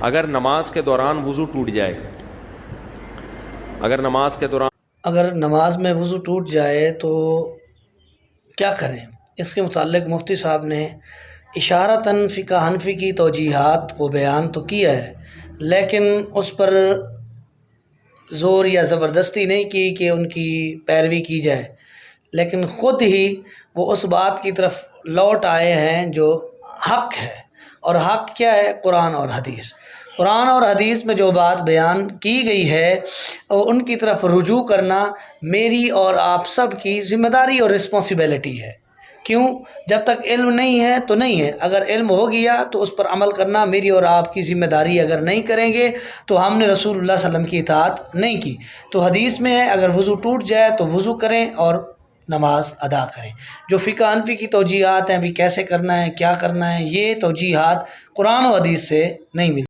اگر نماز کے دوران وضو ٹوٹ جائے، اگر نماز میں وضو ٹوٹ جائے تو کیا کریں؟ اس کے متعلق مفتی صاحب نے اشارتاً فقہ حنفی کی توجیحات کو بیان تو کیا ہے، لیکن اس پر زور یا زبردستی نہیں کی کہ ان کی پیروی کی جائے، لیکن خود ہی وہ اس بات کی طرف لوٹ آئے ہیں جو حق ہے۔ اور حق کیا ہے؟ قرآن اور حدیث۔ قرآن اور حدیث میں جو بات بیان کی گئی ہے ان کی طرف رجوع کرنا میری اور آپ سب کی ذمہ داری اور رسپانسبلٹی ہے۔ کیوں؟ جب تک علم نہیں ہے تو نہیں ہے، اگر علم ہو گیا تو اس پر عمل کرنا میری اور آپ کی ذمہ داری۔ اگر نہیں کریں گے تو ہم نے رسول اللہ صلی اللہ علیہ وسلم کی اطاعت نہیں کی۔ تو حدیث میں ہے اگر وضو ٹوٹ جائے تو وضو کریں اور نماز ادا کریں۔ جو فقہ حنفی کی توجیحات ہیں بھی کیسے کرنا ہے، کیا کرنا ہے، یہ توجیحات قرآن و حدیث سے نہیں ملتی۔